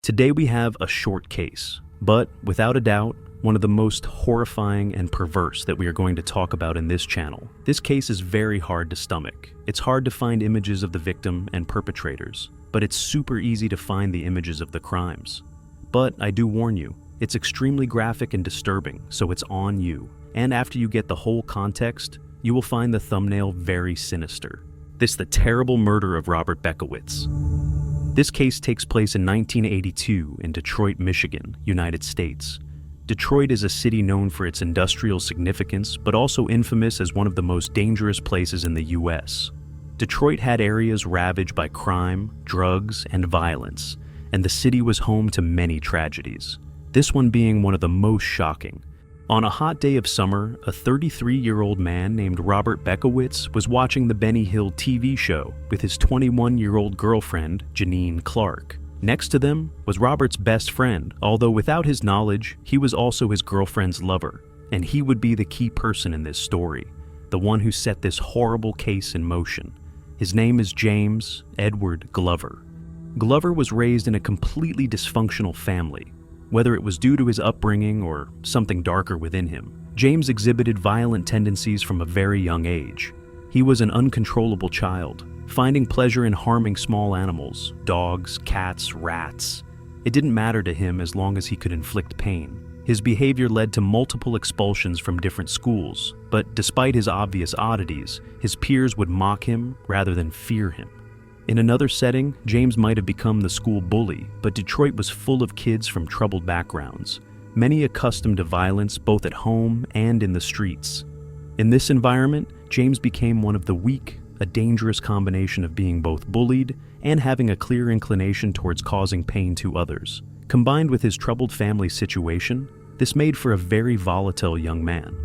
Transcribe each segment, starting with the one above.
Today we have a short case, but without a doubt, one of the most horrifying and perverse that we are going to talk about in this channel. This case is very hard to stomach. It's hard to find images of the victim and perpetrators, but it's super easy to find the images of the crimes. But I do warn you, it's extremely graphic and disturbing, so it's on you. And after you get the whole context, you will find the thumbnail very sinister. The terrible murder of Robert Beckowitz. This case takes place in 1982 in Detroit, Michigan, United States. Detroit is a city known for its industrial significance, but also infamous as one of the most dangerous places in the US. Detroit had areas ravaged by crime, drugs, and violence, and the city was home to many tragedies, this one being one of the most shocking. On a hot day of summer, a 33-year-old man named Robert Beckowitz was watching the Benny Hill TV show with his 21-year-old girlfriend, Janine Clark. Next to them was Robert's best friend, although without his knowledge, he was also his girlfriend's lover, and he would be the key person in this story, the one who set this horrible case in motion. His name is James Edward Glover. Glover was raised in a completely dysfunctional family. Whether it was due to his upbringing or something darker within him, James exhibited violent tendencies from a very young age. He was an uncontrollable child, finding pleasure in harming small animals, dogs, cats, rats. It didn't matter to him as long as he could inflict pain. His behavior led to multiple expulsions from different schools, but despite his obvious oddities, his peers would mock him rather than fear him. In another setting, James might have become the school bully, but Detroit was full of kids from troubled backgrounds, many accustomed to violence both at home and in the streets. In this environment, James became one of the weak, a dangerous combination of being both bullied and having a clear inclination towards causing pain to others. Combined with his troubled family situation, this made for a very volatile young man.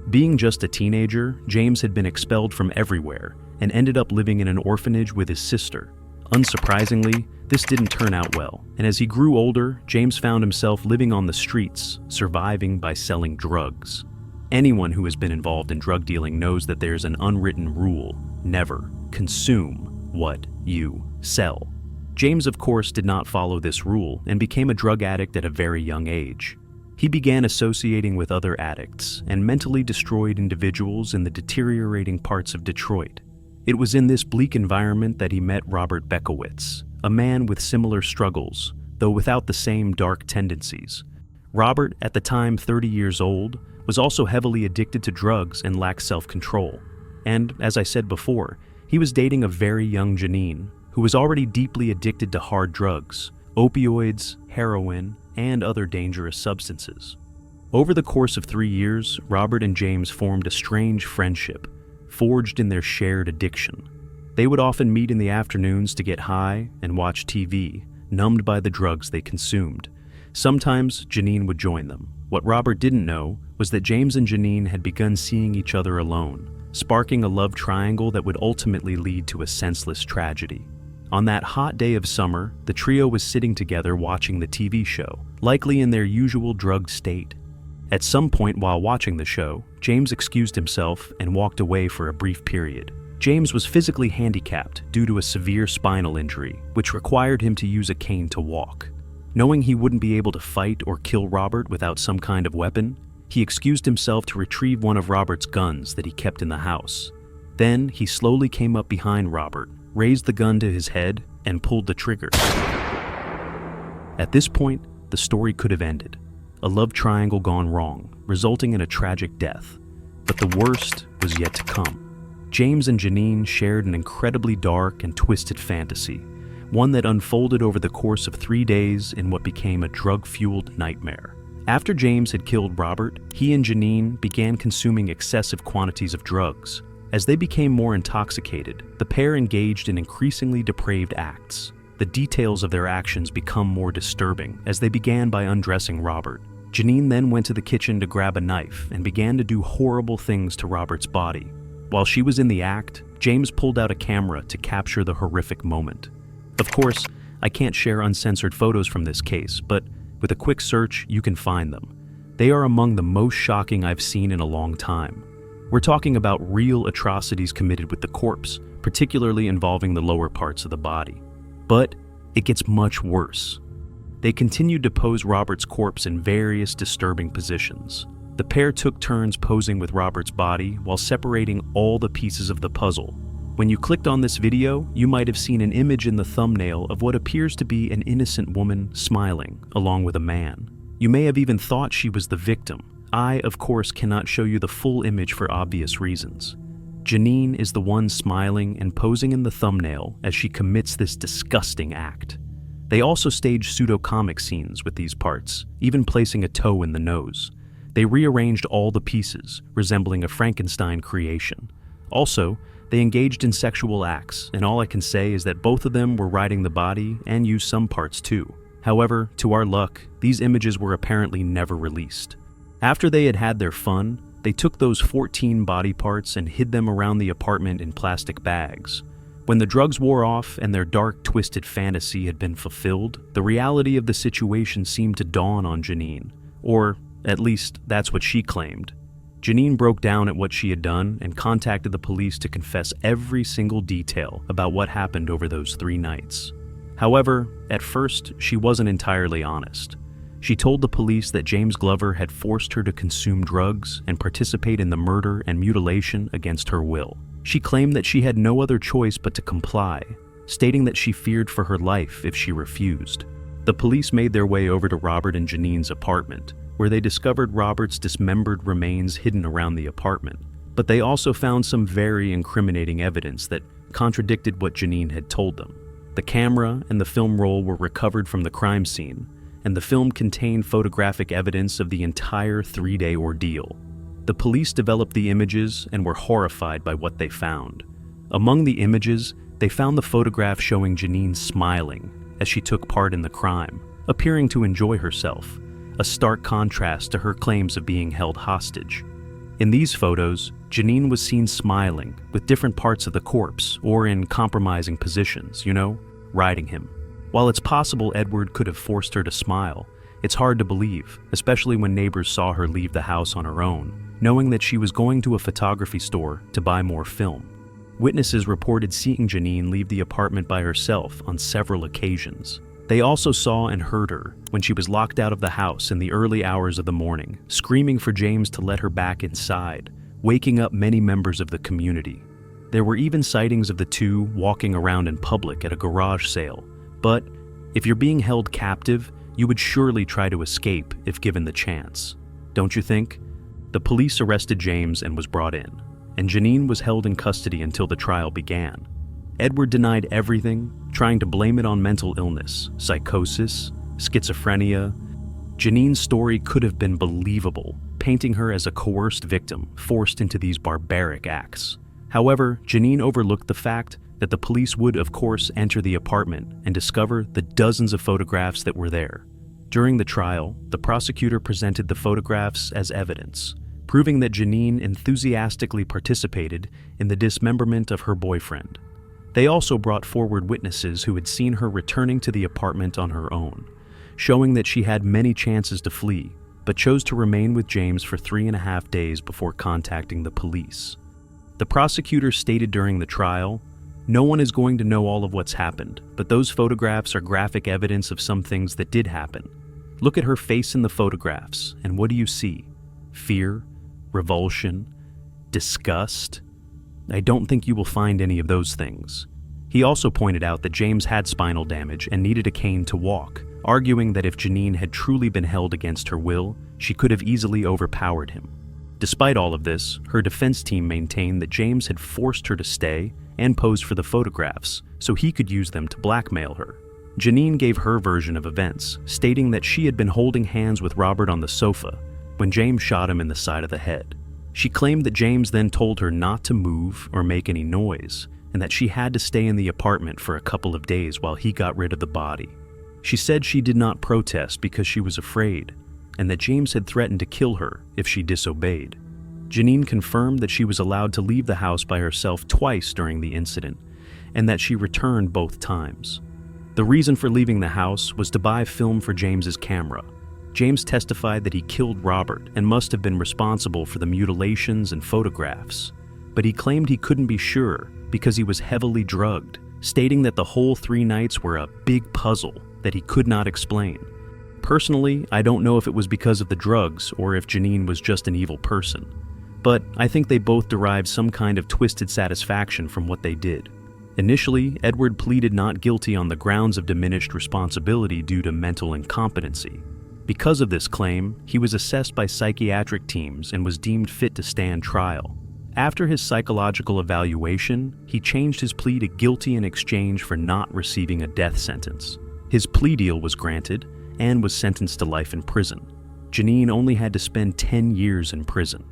Being just a teenager, James had been expelled from everywhere and ended up living in an orphanage with his sister. Unsurprisingly, this didn't turn out well, and as he grew older, James found himself living on the streets, surviving by selling drugs. Anyone who has been involved in drug dealing knows that there's an unwritten rule: never consume what you sell. James, of course, did not follow this rule and became a drug addict at a very young age. He began associating with other addicts and mentally destroyed individuals in the deteriorating parts of Detroit. It was in this bleak environment that he met Robert Beckowitz, a man with similar struggles, though without the same dark tendencies. Robert, at the time 30 years old, was also heavily addicted to drugs and lacked self-control. And, as I said before, he was dating a very young Janine, who was already deeply addicted to hard drugs, opioids, heroin, and other dangerous substances. Over the course of 3 years, Robert and James formed a strange friendship, forged in their shared addiction. They would often meet in the afternoons to get high and watch TV, numbed by the drugs they consumed. Sometimes Janine would join them. What Robert didn't know was that James and Janine had begun seeing each other alone, sparking a love triangle that would ultimately lead to a senseless tragedy. On that hot day of summer, the trio was sitting together watching the TV show, likely in their usual drugged state. At some point while watching the show, James excused himself and walked away for a brief period. James was physically handicapped due to a severe spinal injury, which required him to use a cane to walk. Knowing he wouldn't be able to fight or kill Robert without some kind of weapon, he excused himself to retrieve one of Robert's guns that he kept in the house. Then he slowly came up behind Robert, raised the gun to his head, and pulled the trigger. At this point, the story could have ended. A love triangle gone wrong, resulting in a tragic death. But the worst was yet to come. James and Janine shared an incredibly dark and twisted fantasy, one that unfolded over the course of 3 days in what became a drug-fueled nightmare. After James had killed Robert, he and Janine began consuming excessive quantities of drugs. As they became more intoxicated, the pair engaged in increasingly depraved acts. The details of their actions become more disturbing as they began by undressing Robert. Janine then went to the kitchen to grab a knife and began to do horrible things to Robert's body. While she was in the act, James pulled out a camera to capture the horrific moment. Of course, I can't share uncensored photos from this case, but with a quick search, you can find them. They are among the most shocking I've seen in a long time. We're talking about real atrocities committed with the corpse, particularly involving the lower parts of the body. But it gets much worse. They continued to pose Robert's corpse in various disturbing positions. The pair took turns posing with Robert's body while separating all the pieces of the puzzle. When you clicked on this video, you might have seen an image in the thumbnail of what appears to be an innocent woman smiling, along with a man. You may have even thought she was the victim. I, of course, cannot show you the full image for obvious reasons. Janine is the one smiling and posing in the thumbnail as she commits this disgusting act. They also staged pseudo-comic scenes with these parts, even placing a toe in the nose. They rearranged all the pieces, resembling a Frankenstein creation. Also, they engaged in sexual acts, and all I can say is that both of them were riding the body and used some parts too. However, to our luck, these images were apparently never released. After they had had their fun, they took those 14 body parts and hid them around the apartment in plastic bags. When the drugs wore off and their dark, twisted fantasy had been fulfilled, the reality of the situation seemed to dawn on Janine, or at least that's what she claimed. Janine broke down at what she had done and contacted the police to confess every single detail about what happened over those 3 nights. However, at first, she wasn't entirely honest. She told the police that James Glover had forced her to consume drugs and participate in the murder and mutilation against her will. She claimed that she had no other choice but to comply, stating that she feared for her life if she refused. The police made their way over to Robert and Janine's apartment, where they discovered Robert's dismembered remains hidden around the apartment. But they also found some very incriminating evidence that contradicted what Janine had told them. The camera and the film roll were recovered from the crime scene, and the film contained photographic evidence of the entire 3-day ordeal. The police developed the images and were horrified by what they found. Among the images, they found the photograph showing Janine smiling as she took part in the crime, appearing to enjoy herself, a stark contrast to her claims of being held hostage. In these photos, Janine was seen smiling with different parts of the corpse or in compromising positions, riding him. While it's possible Edward could have forced her to smile, it's hard to believe, especially when neighbors saw her leave the house on her own, knowing that she was going to a photography store to buy more film. Witnesses reported seeing Janine leave the apartment by herself on several occasions. They also saw and heard her when she was locked out of the house in the early hours of the morning, screaming for James to let her back inside, waking up many members of the community. There were even sightings of the two walking around in public at a garage sale, but if you're being held captive, you would surely try to escape if given the chance. Don't you think? The police arrested James and was brought in, and Janine was held in custody until the trial began. Edward denied everything, trying to blame it on mental illness, psychosis, schizophrenia. Janine's story could have been believable, painting her as a coerced victim forced into these barbaric acts. However, Janine overlooked the fact that the police would, of course, enter the apartment and discover the dozens of photographs that were there. During the trial, the prosecutor presented the photographs as evidence, proving that Janine enthusiastically participated in the dismemberment of her boyfriend. They also brought forward witnesses who had seen her returning to the apartment on her own, showing that she had many chances to flee, but chose to remain with James for 3.5 days before contacting the police. The prosecutor stated during the trial, "No one is going to know all of what's happened, but those photographs are graphic evidence of some things that did happen. Look at her face in the photographs, and what do you see? Fear, revulsion, disgust? I don't think you will find any of those things." He also pointed out that James had spinal damage and needed a cane to walk, arguing that if Janine had truly been held against her will, she could have easily overpowered him. Despite all of this, her defense team maintained that James had forced her to stay and pose for the photographs so he could use them to blackmail her. Janine gave her version of events, stating that she had been holding hands with Robert on the sofa when James shot him in the side of the head. She claimed that James then told her not to move or make any noise, and that she had to stay in the apartment for a couple of days while he got rid of the body. She said she did not protest because she was afraid, and that James had threatened to kill her if she disobeyed. Janine confirmed that she was allowed to leave the house by herself twice during the incident, and that she returned both times. The reason for leaving the house was to buy film for James's camera. James testified that he killed Robert and must have been responsible for the mutilations and photographs, but he claimed he couldn't be sure because he was heavily drugged, stating that the whole 3 nights were a big puzzle that he could not explain. Personally, I don't know if it was because of the drugs or if Janine was just an evil person. But I think they both derived some kind of twisted satisfaction from what they did. Initially, Edward pleaded not guilty on the grounds of diminished responsibility due to mental incompetency. Because of this claim, he was assessed by psychiatric teams and was deemed fit to stand trial. After his psychological evaluation, he changed his plea to guilty in exchange for not receiving a death sentence. His plea deal was granted and was sentenced to life in prison. Janine only had to spend 10 years in prison.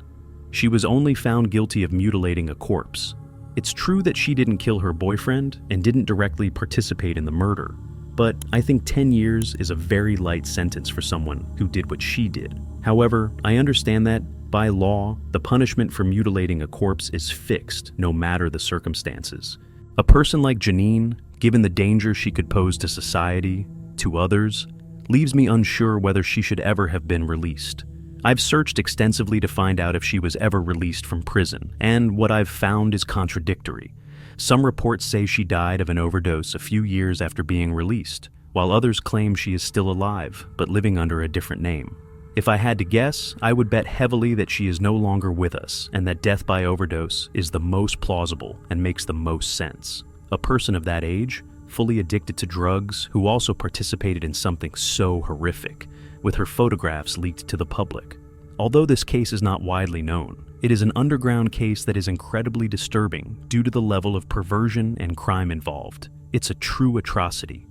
She was only found guilty of mutilating a corpse. It's true that she didn't kill her boyfriend and didn't directly participate in the murder, but I think 10 years is a very light sentence for someone who did what she did. However, I understand that, by law, the punishment for mutilating a corpse is fixed, no matter the circumstances. A person like Janine, given the danger she could pose to society, to others, leaves me unsure whether she should ever have been released. I've searched extensively to find out if she was ever released from prison, and what I've found is contradictory. Some reports say she died of an overdose a few years after being released, while others claim she is still alive, but living under a different name. If I had to guess, I would bet heavily that she is no longer with us, and that death by overdose is the most plausible and makes the most sense. A person of that age, fully addicted to drugs, who also participated in something so horrific, with her photographs leaked to the public. Although this case is not widely known, it is an underground case that is incredibly disturbing due to the level of perversion and crime involved. It's a true atrocity.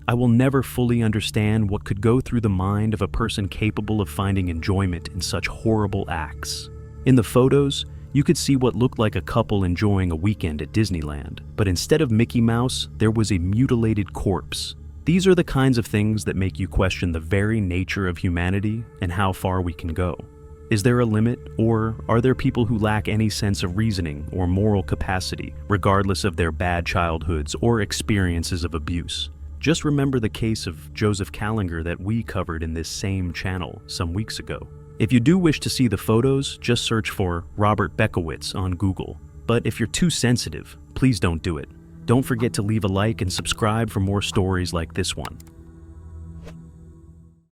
I will never fully understand what could go through the mind of a person capable of finding enjoyment in such horrible acts. In the photos, you could see what looked like a couple enjoying a weekend at Disneyland, but instead of Mickey Mouse, there was a mutilated corpse. These are the kinds of things that make you question the very nature of humanity and how far we can go. Is there a limit, or are there people who lack any sense of reasoning or moral capacity, regardless of their bad childhoods or experiences of abuse? Just remember the case of Joseph Kallinger that we covered in this same channel some weeks ago. If you do wish to see the photos, just search for Robert Beckowitz on Google. But if you're too sensitive, please don't do it. Don't forget to leave a like and subscribe for more stories like this one.